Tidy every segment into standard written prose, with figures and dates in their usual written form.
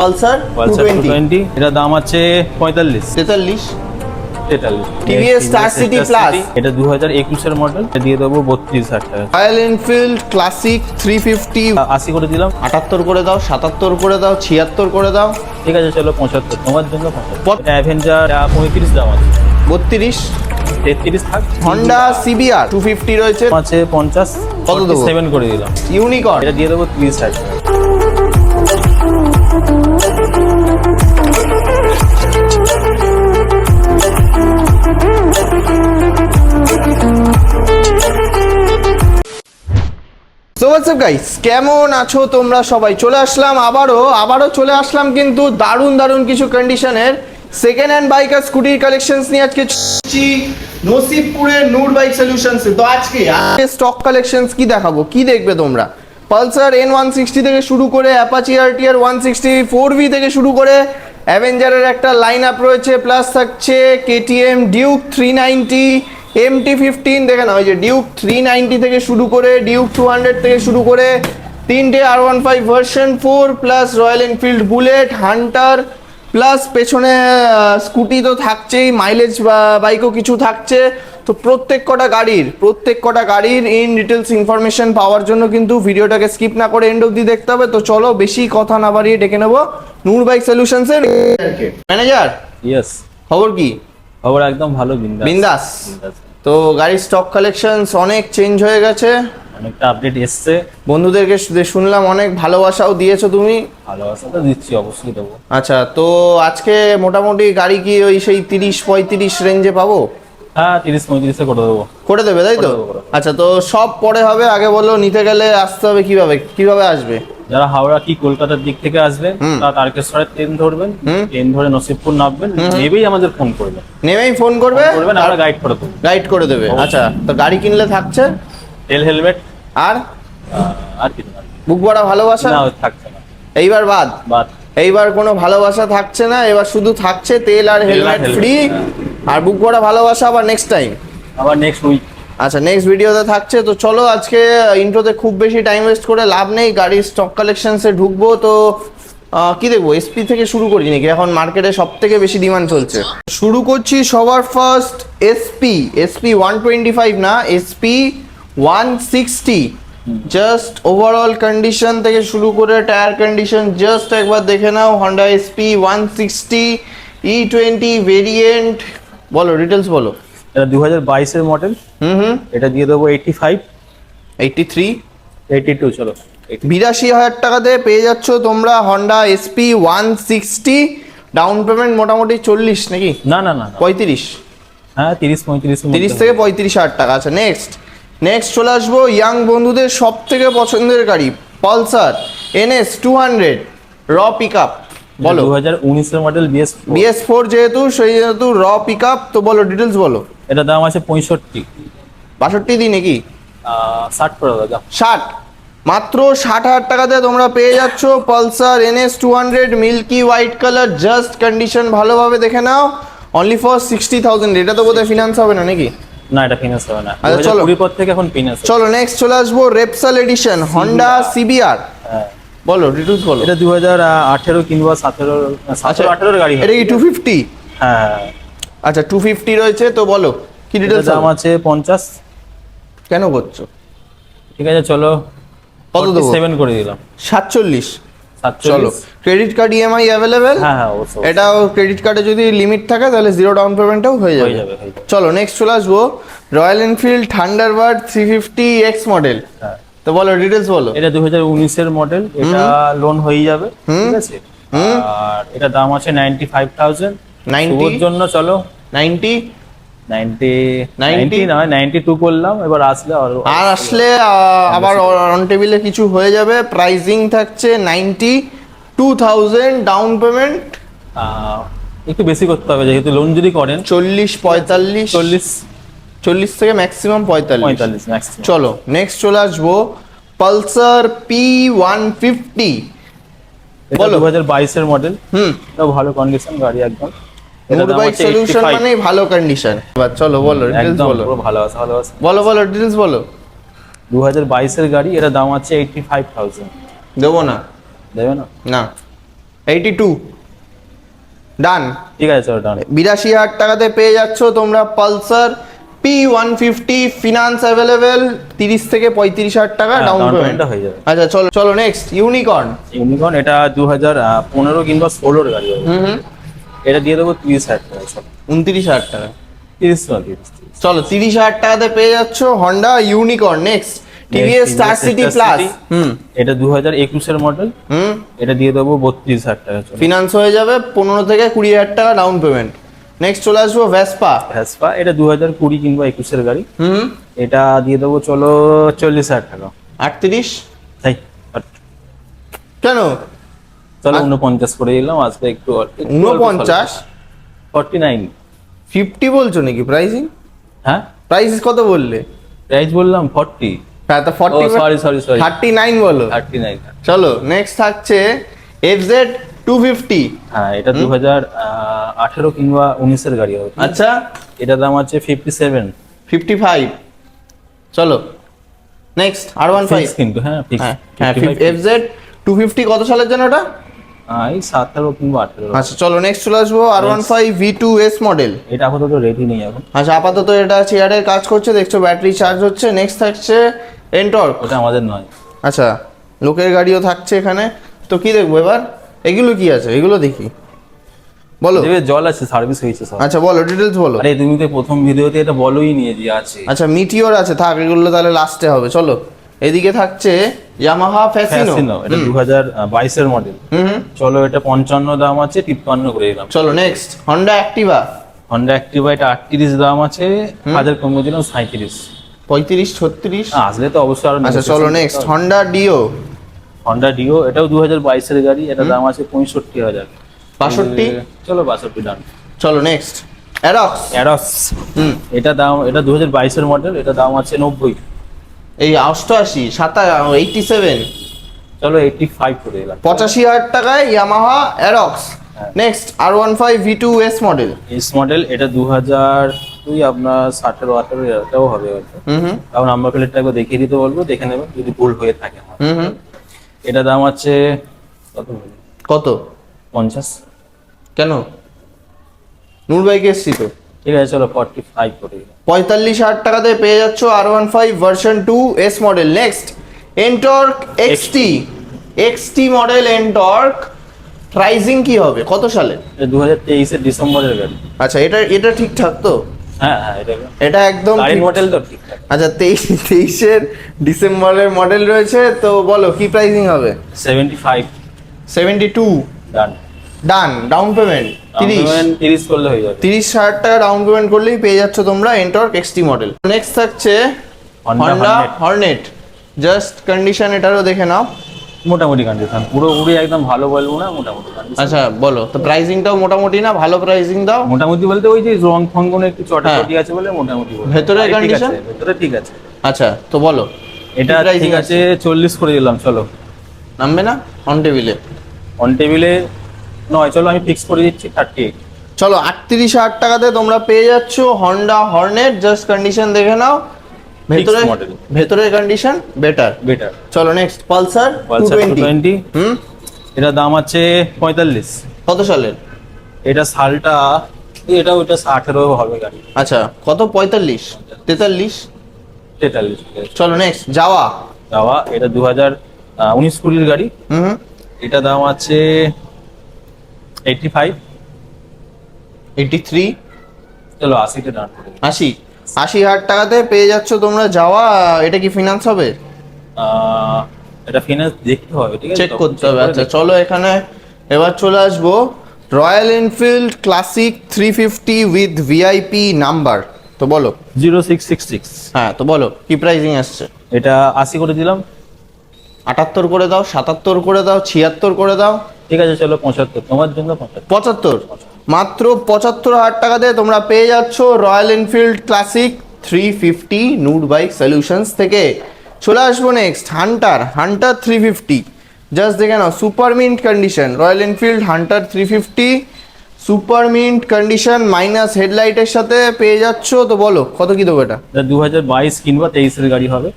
Pulsar 220 এটা দাম আছে 45 43 43 টিভিএস স্টার সিটি প্লাস এটা 2021 এর মডেল, এটা দিয়ে দেবো 32,000 টাকা। রয়্যাল এনফিল্ড ক্লাসিক 350 80 করে দিলাম। 78 করে দাও, 77 করে দাও, 76 করে দাও, ঠিক আছে চলো 75 তোমার জন্য 75। অ্যাভেঞ্জার 35 দাম আছে, 32 33 থাক। হন্ডা সিবিআর 250 রয়েছে, আছে 50, কত দেবো? 7 করে দিলাম। ইউনিকর্ন এটা দিয়ে দেবো 30,000 টাকা। সো হোয়াটস আপ গাইস, কেমন আছো তোমরা সবাই? চলে আসলাম আবারও চলে আসলাম কিন্তু দারুণ কিছু কন্ডিশনের সেকেন্ড হ্যান্ড বাইক আর স্কুটির কালেকশনস নিয়ে আজকে নসিবপুরের নূর বাইক সলিউশনস। তো আজকে স্টক কালেকশনস কি দেখাবো, কি দেখবে তোমরা? পালসার N160 থেকে শুরু করে অ্যাপাচি RTR 160 4V থেকে শুরু করে অ্যাভেঞ্জারের একটা লাইন আপ রয়েছে, প্লাস থাকছে KTM ডিউক 390 MT15 দেখে না, ওই যে ডিউক 390 থেকে শুরু করে ডিউক 200 থেকে শুরু করে তিনটে R15 version 4 plus royal Enfield bullet Hunter, plus পেছনে স্কুটি তো থাকছেই, মাইলেজ বাইকও কিছু থাকছে। তো প্রত্যেক কটা গাড়ির ইন ডিটেলস ইনফরমেশন পাওয়ার জন্য কিন্তু ভিডিওটাকে স্কিপ না করে এন্ড অবধি দেখতে হবে। তো চলো বেশি কথা না বাড়িয়ে ডেকে নেবো নূর বাইক সলিউশনসের ম্যানেজার। ইয়েস, খবর কি? খবর একদম ভালো, বিন্দাস। তো গাড়ির স্টক কালেকশনস অনেক চেঞ্জ হয়ে গেছে, অনেকটা আপডেট এসছে। বন্ধুদেরকে শুনলাম অনেক ভালোবাসাও দিয়েছো তুমি। ভালোবাসা তো দিচ্ছি, অবশ্যই দেবো। আচ্ছা, তো আজকে মোটামুটি গাড়ি কি ওই সেই 30-35 রেঞ্জে পাবো? হ্যাঁ 30-35 করে দেবো। করে দেবে তাই তো? আচ্ছা, তো সব পরে হবে, আগে বলো নিতে গেলে আসতে হবে কিভাবে আসবে? যারা হাওড়া কি কলকাতার দিক থেকে আসবেন তারা তারকেশ্বরের ট্রেন ধরবেন, ট্রেন ধরে নসিবপুর নামবেন, নেবেই আমাদের ফোন করবেন, নেমেই ফোন করবে, আমরা গাইড করে দেবো। আচ্ছা, তো গাড়ি কিনলে থাকছে তেল, হেলমেট আর আর কি বুক ভরা ভালোবাসা? না, থাকছে না এইবার বাদ। এইবার কোনো ভালোবাসা থাকছে না, এবার শুধু থাকছে তেল আর হেলমেট ফ্রি আর বুক ভরা ভালোবাসা। আবার নেক্সট টাইম, আবার নেক্সট উইক। আচ্ছা, নেক্সট ভিডিওতে থাকছে। তো চলো আজকে ইন্ট্রোতে খুব বেশি টাইম ওয়েস্ট করে লাভ নেই, গাড়ির স্টক কালেকশনসে ঢুকবো। তো কি দেখবো, এসপি থেকে শুরু করি নাকি? এখন মার্কেটে সব থেকে বেশি ডিমান্ড চলছে। শুরু করছি সবার ফার্স্ট এসপি 125 না, এসপি 160। জাস্ট ওভারঅল কন্ডিশন থেকে শুরু করে টায়ার কন্ডিশন জাস্ট একবার দেখে নাও। Honda SP 160 E20 variant. বলো ডিটেলস বলো। এটা 2022 এর মডেল। এটা দিয়ে দেবো 85 83 82 চলো 82,000 টাকাতে পেয়ে যাচ্ছ তোমরা হন্ডা এসপি 160। ডাউন পেমেন্ট মোটামুটি 40 নাকি? না 35। হ্যাঁ 30-35 30 থেকে 35,000 টাকা। আচ্ছা, নেক্সট চলে আসবো ইয়াং বন্ধুদের সব থেকে পছন্দের গাড়ি, পালসার NS 200 র পিক আপ। বলো 2019 এর মডেল BS4 যেহেতু র পিক আপ। তো বলো ডিটেলস বলো। এটা দাম আছে 65 62 দিই নাকি? 60 করে দাদা। 60, মাত্র 60,000 টাকাতে তোমরা পেয়ে যাচ্ছ Pulsar NS 200 milky white colour. Just condition ভালোভাবে দেখে নাও, অনলি ফর 60,000। এটা তো বোধহয় ফিনান্স হবে না নাকি? না, এটা ফিনান্স হবে না। আচ্ছা চলো, 2020 পর থেকে এখন ফিনান্স। চলো নেক্সট চলে আসবো রেপসাল এডিশন হন্ডা সিবিআর। হ্যাঁ বলো ডিটেলস বলো। এটা 2018 কিংবা 17-18 গাড়ি। এটা কি 250? হ্যাঁ আচ্ছা 250 রয়েছে। তো বলো কি ডিটেলস। দাম আছে 50। কেন করছো? ঠিক আছে চলো, কত দেবো? 7 করে দিলাম। 47। 47 চলো, ক্রেডিট কার্ড EMI অ্যাভেলেবেল। হ্যাঁ অবশ্যই। এটাও ক্রেডিট কার্ডে যদি লিমিট থাকে তাহলে জিরো ডাউন পেমেন্টও হয়ে যাবে। চলো নেক্সট চলে আসবো royal Enfield Thunderbird 350X model. তো বলো ডিটেলস বলো। এটা 2019 এর মডেল, এটা লোন হয়ে যাবে, ঠিক আছে। আর এটা দাম আছে 95,000। 90 ওর জন্য চলো 90 নয় 92 করলাম। এবার আসলে আবার অন টেবিলে কিছু হয়ে যাবে। প্রাইসিং থাকছে 92,000, ডাউন পেমেন্ট একটু বেশি করতে হবে যেহেতু লোন যদি করেন। 40 থেকে ম্যাক্সিমাম 45 ম্যাক্সিমাম। চলো নেক্সট চলে আসবো পালসার P150। বলো 2022 এর মডেল। এটা ভালো কন্ডিশন গাড়ি একদম। নূর বাইক সলিউশন মানে ভালো কন্ডিশন। এবার চলো বলো ডিটেলস বলো। পুরো ভালোবাসা। বলো ডিটেলস বলো। 2022 এর গাড়ি, এটা দাম আছে 85,000। দেবো না? দেবে না? না 82 ডান। ঠিক আছে চলো ডান। 82,000 টাকাতে পেয়ে যাচ্ছ তোমরা পালসার P150, ফিনান্স অ্যাভেলেবেল, 30 থেকে 35,000 টাকা হ্যাঁ, ডাউন down পেমেন্ট payment টা হয়ে যাবে। আচ্ছা চলো চলো নেক্সট ইউনিকর্ন। ইউনিকর্ন এটা 2015 কিংবা 16 গাড়ি হবে। হুম। এটা দিয়ে দেবো 30,000 টাকা। চলো 29,000 টাকা। 30 না 30। চলো 30,000 টাকাতে পেয়ে যাচ্ছ Honda unicorn. Next TVS star city plus. এটা 2021 এর মডেল। এটা দিয়ে দেবো 32,000 টাকা। চলো ফিনান্স হয়ে যাবে 15 থেকে 20,000 টাকা ডাউন পেমেন্ট। নেক্সট চলে আসবো ভেসপা। ভেসপা এটা 2020 কিংবা 21 এর গাড়ি। এটা দিয়ে দেবো চলো 40,000 টাকা। 38 তাই কেন? চলো 49 করে দিলাম আজকে একটু 49 49। 50 বলছো নাকি প্রাইসিং? হ্যাঁ প্রাইস কত বললে? প্রাইস বললাম 40। হ্যাঁ তো 40 সরি 39 বলো। 39। চলো নেক্সট থাকছে FZ 250। হ্যাঁ এটা 2018 কিংবা 19 এর গাড়ি হবে। আচ্ছা এটা দাম আছে 57। 55। চলো নেক্সট R15। ফিক্স কিন্তু হ্যাঁ ফিক্স। হ্যাঁ FZ 250 কত সালের জন্য ওটা? এই 17 কিংবা 18। আচ্ছা চলো নেক্সট চলে আসবো R15 V2S মডেল। এটা আপাতত রেডি নেই এখন। আচ্ছা আপাতত এটা চেয়ারের কাজ করছে, দেখছো ব্যাটারি চার্জ হচ্ছে। নেক্সট থাকছে এন্টর্ক। ওটা আমাদের নয়। আচ্ছা লোকের গাড়িও থাকছে এখানে, তো কি দেখবো এবার? এগুলো কি আছে এগুলো দেখি, বলো। দেবে জল আছে, সার্ভিস হয়েছে সব। আচ্ছা বলো ডিটেলস বলো। আরে তুমি তো প্রথম ভিডিওতে এটা বলোই নিয়ে যে আছে। আচ্ছা মিটিওর আছে, থাক এগুলো তাহলে লাস্টে হবে। চলো এদিকে থাকছে ইয়ামাহা ফ্যাসিনো। এটা 2022 এর মডেল। চলো এটা 55 দাম আছে, 53 করে দিলাম। চলো next Honda Activa. Honda Activa এটা 38 দাম আছে, হাজার কমে দিলাম 37। 35 36 আসলে তো অবশ্যই আরো। আচ্ছা চলো next Honda deo. Honda deo এটাও 2022 এর গাড়ি, এটা দাম আছে 65,000। 62 চলো 62 ডান। চলো নেক্সট অ্যারক্স। অ্যারক্স এটা দাম, এটা 2022 এর মডেল, এটা দাম আছে 90। এই 88 87 চলো 85 করে দিলাম। 85,000 টাকায় Yamaha Aerox. Next R15 V2S model. S model এটা 2000 আপনার 17 18 এটাও হবে হয়তো। তাও নাম্বার প্লেটটা একবার দেখিয়ে দিতে বলবো, দেখে নেবেন যদি ভুল হয়ে থাকে। এটা দাম আছে কত বলবো? কত? 50। কেন? নূর বাইকে এসছি তো। ঠিক আছে চলো 45 করে দিলাম। 45,000 টাকাতে পেয়ে যাচ্ছ R15 version 2S model. Next Ntorq XT model Ntorq. Pricing কি হবে কত সালে? এটা 2023 এর ডিসেম্বরের গাড়ি। আচ্ছা এটা ঠিকঠাক তো? হ্যাঁ এটা একদম গাড়ির ঠিক। মডেল তো ঠিকঠাক। আচ্ছা 23 ডিসেম্বরের মডেল রয়েছে, তো বলো কি প্রাইসিং হবে? 75 72 ডান। ডান। ডাউন পেমেন্ট 30 করলে হয়ে যাবে। 30,000 টাকা ডাউন পেমেন্ট করলেই পেয়ে যাচ্ছ তোমরা এন্টর্ক XT মডেল। নেক্সট থাকছে হন্ডা হর্নেট। জাস্ট কন্ডিশন এটারও দেখে নাও। মোটামুটি কন্ডিশন, পুরোপুরি একদম ভালো বলবো না, মোটামুটি কন্ডিশন। আচ্ছা বলো তো প্রাইসিংটাও মোটামুটি না ভালো প্রাইসিং দাও। মোটামুটি বলতে ওই যে রং ফং কোনো একটু চটাচটি আছে বলে মোটামুটি বলবো। ভেতরের ঠিক আছে, condition? ভেতরে ঠিক আছে। আচ্ছা তো বলো এটা কি pricing ঠিক আছে 40 করে দিলাম। চলো নামবে না অন টেবিলে? অন টেবিলে নয়, চলো আমি ফিক্স করে দিচ্ছি 38। চলো 38,000 টাকাতে তোমরা পেয়ে যাচ্ছ হন্ডা হর্নেট। জাস্ট কন্ডিশন দেখে নাও, ভেতরে model। ভেতরের কন্ডিশন বেটার। চলো নেক্সট পালসার 220। এটা দাম আছে 45। কত সালের? এটা সালটা এটা ওইটা 18 হবে গাড়ি। আচ্ছা কত? 45 43। 43। চলো নেক্সট যাওয়া। যাওয়া এটা 2019 কুড়ির গাড়ি। এটা দাম আছে 85। 83। চলো 80 ডান করে দিই। 80,000 টাকাতে পেয়ে যাচ্ছ তোমরা যাওয়া। এটা কি ফিনান্স হবে? এটা ফিনান্স দেখতে হবে, ঠিক আছে, চেক করতে হবে। আচ্ছা চলো এখানে এবার চলে আসবো royal Enfield Classic 350 with VIP number. তো বলো 0666। হ্যাঁ তো বলো কি প্রাইসিং আসছে? এটা 80 করে দিলাম। 78 করে দাও, 77 করে দাও, 76 করে দাও। ঠিক আছে চলো 75 তোমার জন্য 75। 75 মাত্র 75,000 টাকাতে তোমরা পেয়ে যাচ্ছ Royal Enfield Classic 350 Noor Bike Solutions থেকে। চলে আসবো নেক্সট হান্টার 350। জাস্ট দেখে নাও super mint condition. Royal Enfield Hunter 350 super mint condition minus হেডলাইটের সাথে পেয়ে যাচ্ছ। তো বলো কত কি দেবো এটা? 2022 কিংবা 23 এর গাড়ি হবে।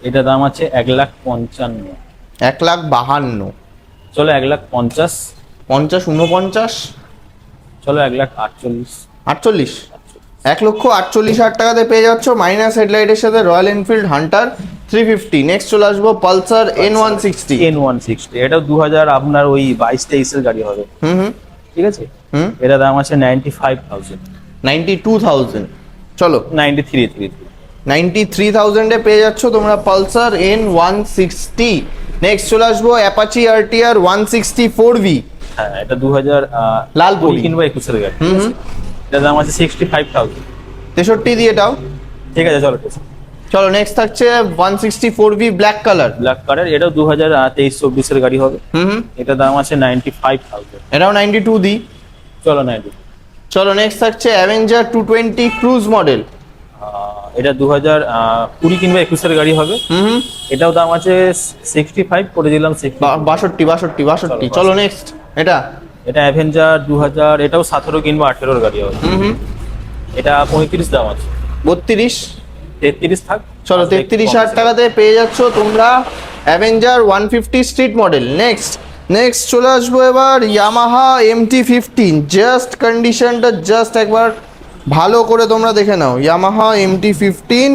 এটা দাম আছে 1,55,000। 1,52,000। চলো 1,50,000। 50, 49, চলো 1,48,000। 48, 1,48,000 টাকাতে পেয়ে যাচ্ছ মাইনাস হেডলাইটের সাথে রয়্যাল এনফিল্ড হান্টার 350। নেক্সট চলে আসবো পালসার N160। N160 এটাও 2000 আপনার ওই 22-23 এর গাড়ি হবে। হুম, ঠিক আছে, হুম, এটা দাম আছে 95,000। 92,000। চলো 93,333। 93,000 এ পেয়ে যাচ্ছ তোমরা পালসার N160। নেক্সট চলে আসবো অ্যাপাচি আরটিআর 160 4V। হ্যাঁ, এটা 2000 লাল পরি। 20 কিংবা 21 এর গাড়ি। হুম, এটা দাম আছে 65,000। 63 দিয়ে দাও। ঠিক আছে, চলো ঠিক আছে। চলো নেক্সট থাকছে 160 4V black colour. Black colour, এটাও 2023-24 এর গাড়ি হবে। হুম, এটা দাম আছে 95,000। এটাও 92 দিই। চলো 90। চলো নেক্সট থাকছে অ্যাভেঞ্জার 220 ক্রুজ মডেল। এটা 2020 কিংবা 21 এর গাড়ি হবে। হুম, এটাও দাম আছে 65, করে দিলাম 60। 62। চলো নেক্সট এটা। এটা অ্যাভেঞ্জার 2000, এটাও 17 কিংবা 18 এর গাড়ি হবে। হুম, এটা 35 দাম আছে। 32। 33 থাক। চলো 33,000 টাকাতে পেয়ে যাচ্ছ তোমরা অ্যাভেঞ্জার 150 স্ট্রিট মডেল। নেক্সট চলে আসবো এবার ইয়ামাহা MT-15। জাস্ট কন্ডিশনটা জাস্ট একবার ভালো করে তোমরা দেখে নাও। ইয়ামাহা MT-15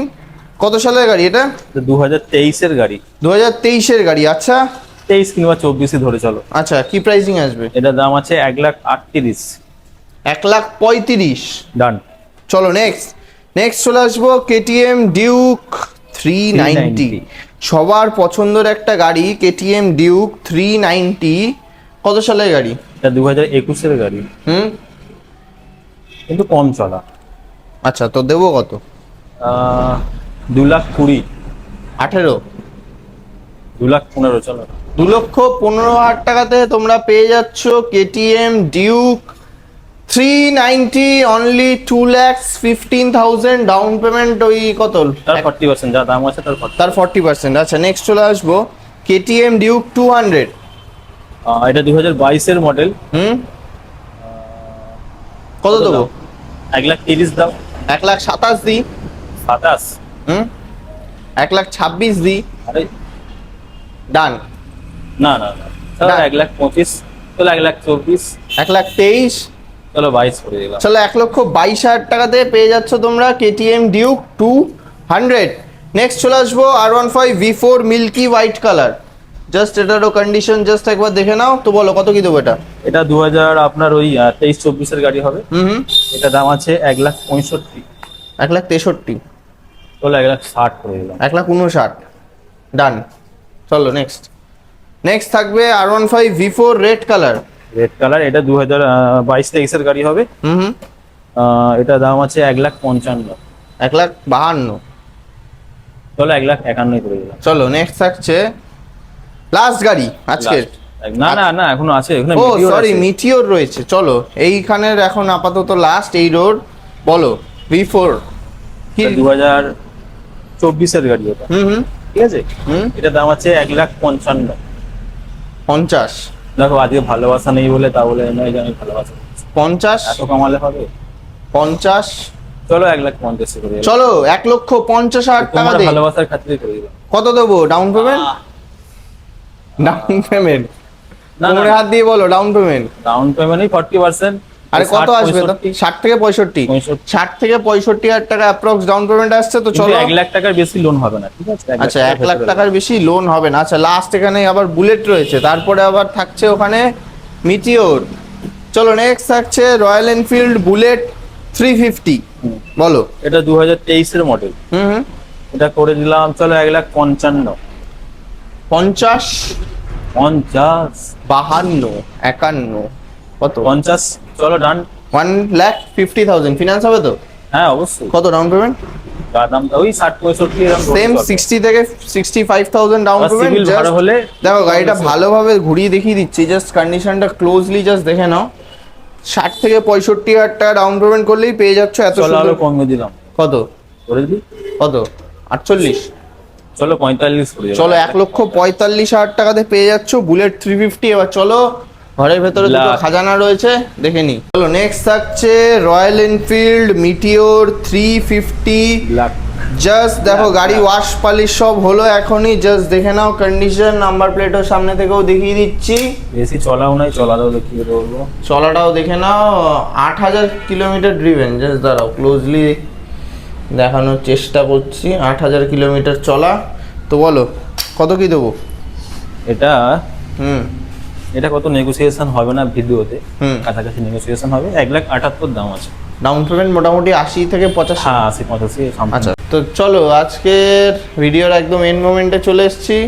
কত সালের গাড়ি এটা? 2023 এর গাড়ি। 2023 এর গাড়ি। আচ্ছা 23 কিংবা 24 ধরে চলো। আচ্ছা, কি প্রাইসিং আসবে? এটা দাম আছে 1,38,000। 1,35,000। ডান। চলো নেক্সট চলে আসবো KTM ডিউক 390। সবার পছন্দের একটা গাড়ি KTM ডিউক 390। কত সালের গাড়ি? এটা 2021 এর গাড়ি, হুম, কিন্তু কম চলা। আচ্ছা তো দেবো কত? 2,20,000। 18। 2,15,000 চলো। 2,15,000 টাকাতে তোমরা পেয়ে যাচ্ছ KTM Duke 390 only 2,15,000 down payment. ওই কত? তার 40%, যা দাম আছে তার 40। তার 40%। আচ্ছা নেক্সট চলে আসবো KTM ডিউক 200। এটা 2022 এর মডেল। হুম, কত দেবো? 1,30,000 দাও। 1,27,000 দিই। 27। হুম, 1,26,000 দিই। আরে ডান। না, চলো না। 1,25,000। চলো 1,24,000। 1,23,000। চলো 22 করে দিলাম। চলো 1,22,000 টাকাতে পেয়ে যাচ্ছ তোমরা KTM ডিউক 200। নেক্সট চলে আসবো R15 V4 milky white colour. Just এটারও কন্ডিশন জাস্ট একবার দেখে নাও তো, বলো কত কি দেবো এটা? এটা 2000 আপনার ওই 23-24 এর গাড়ি হবে। হুম, এটা দাম আছে 1,65,000। 1,63,000। চলো 1,60,000 করে দিলাম। 1,59,000। ডান। চলো নেক্সট থাকবে R15 V4 red colour. Red colour, এটা 2022-23 এর গাড়ি হবে। হুম, এটা দাম আছে 1,55,000। 1,52,000। চলো 1,51,000 করে দিলাম। চলো নেক্সট থাকছে লাস্ট গাড়ি আজকের। না, এখনো আছে, এখানে ও Meteor সরি, আছে। মিটিওর রয়েছে। চলো এইখানের এখন আপাতত লাস্ট এই রোড। বলো V4 কি? এটা 2024 এর গাড়ি এটা। হুম, ঠিক আছে, হুম, এটা দাম আছে 1,55,000। 50। দেখো আজকে ভালোবাসা নেই বলে, তা বলে নয় যে আমি ভালোবাসা করছি। 50। এত কমালে হবে? 50। চলো 1,50,000 করে দিলাম। চলো 1,50,000 টাকা তোমার দে। ভালোবাসার খাতিরে করে দিলাম। কত দেবো ডাউন পেমেন্ট? ডাউন পেমেন্ট না, কোমরে হাত দিয়ে বলো ডাউন পেমেন্ট। ডাউন পেমেন্টই 40%। আরে কত আসবে তো? 60 থেকে 65। 65 60 থেকে 65,000 টাকা অ্যাপ্রক্স ডাউন পেমেন্ট আসছে তো। চলো চলো 1,00,000 টাকার বেশি লোন হবে না, ঠিক আছে? আচ্ছা 1,00,000 টাকার বেশি লোন হবে না। আচ্ছা লাস্ট এখানে আবার বুলেট রয়েছে, তারপরে আবার থাকছে ওখানে মিটিওর। চলো নেক্সট থাকছে রয়্যাল এনফিল্ড বুলেট 350। বলো। এটা 2023 এর মডেল। হুম, এটা করে দিলাম চলো 1,55,000। 50, 50, 52, 51 কত? 50। চলো ডান। 1,50,000 ফিনান্স হবে তো? হ্যাঁ অবশ্যই। কত ডাউন পেমেন্ট? তার দাম ওই 60-65 এরকম। সেম 60 থেকে 65,000 ডাউন পেমেন্ট। সিভিল ভালো হলে দেখো গাড়িটা ভালোভাবে ঘুরিয়ে দেখিয়ে দিচ্ছি, জাস্ট কন্ডিশনটা ক্লোজলি জাস্ট দেখে নাও। 60 থেকে 65,000 টাকা ডাউন পেমেন্ট করলেই পেয়ে যাচ্ছ এত চলো আরো সুন্দর। কমে দিলাম। কত? করে দিই। কত? 48। চলো 45 করে দিলাম। চলো 1,45,000 টাকাতে পেয়ে যাচ্ছ বুলেট 350। এবার চলো ঘরের ভেতরে দুটো Black। খাজানা রয়েছে, দেখে নি। চলো নেক্সট থাকছে royal Enfield meteor 350 black. Just দেখো গাড়ি ওয়াশ পালিশ সব হলো এখনই, জাস্ট দেখে নাও কন্ডিশন। নাম্বার প্লেটও সামনে থেকেও দেখিয়ে দিচ্ছি, বেশি চলাও নাই, চলাটাও দেখিয়ে বলবো। চলাটাও দেখে নাও, 8000 কিলোমিটার ড্রিভেন। জাস্ট দাঁড়াও ক্লোজলি দেখানোর চেষ্টা করছি, 8000 কিলোমিটার চলা। তো বলো কত কি দেবো? এটা হুম এটা কত নেগোসিয়েশন হবে না ভিডিওতে, হুম। কাছাকাছি নেগোসিয়েশন হবে। 1,78,000 দাম আছে। ডাউন পেমেন্ট মোটামুটি 80 থেকে 85। হ্যাঁ 80-85 আচ্ছা, তো চলো আজকের ভিডিওর একদম এন্ড মোমেন্টে চলে এসেছি।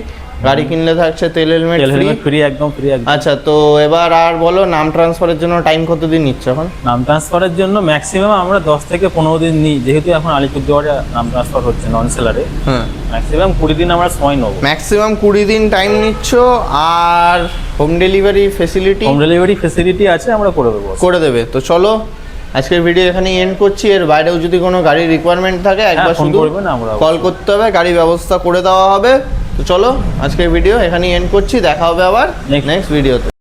গাড়ি কিনলে থাকছে তেল হেলমেট ফ্রি। ফ্রি, একদম ফ্রি একদম। আচ্ছা, তো এবার আর বলো নাম ট্রান্সফারের জন্য টাইম কতদিন নিচ্ছে এখন? নাম ট্রান্সফারের জন্য ম্যাক্সিমাম আমরা 10 থেকে 15 দিন নিই, যেহেতু এখন আলিপুরদুয়ারে নাম ট্রান্সফার হচ্ছে নন সেলারে। হ্যাঁ, ম্যাক্সিমাম 20 দিন আমরা সময় নেবো। ম্যাক্সিমাম 20 দিন টাইম নিচ্ছ। আর home delivery facility? Home delivery facility আছে, আমরা করে দেবো। করে দেবে। তো চলো আজকের ভিডিও এখানে এন্ড করছি। এর বাইরেও যদি কোনো গাড়ির রিকোয়ারমেন্ট থাকে একবার ফোন শুধু করবেন, আমরা কল করতে হবে, গাড়ি ব্যবস্থা করে দেওয়া হবে। তো চলো আজকের ভিডিও এখানেই এন্ড করছি, দেখা হবে আবার Next নেক্সট ভিডিওতে।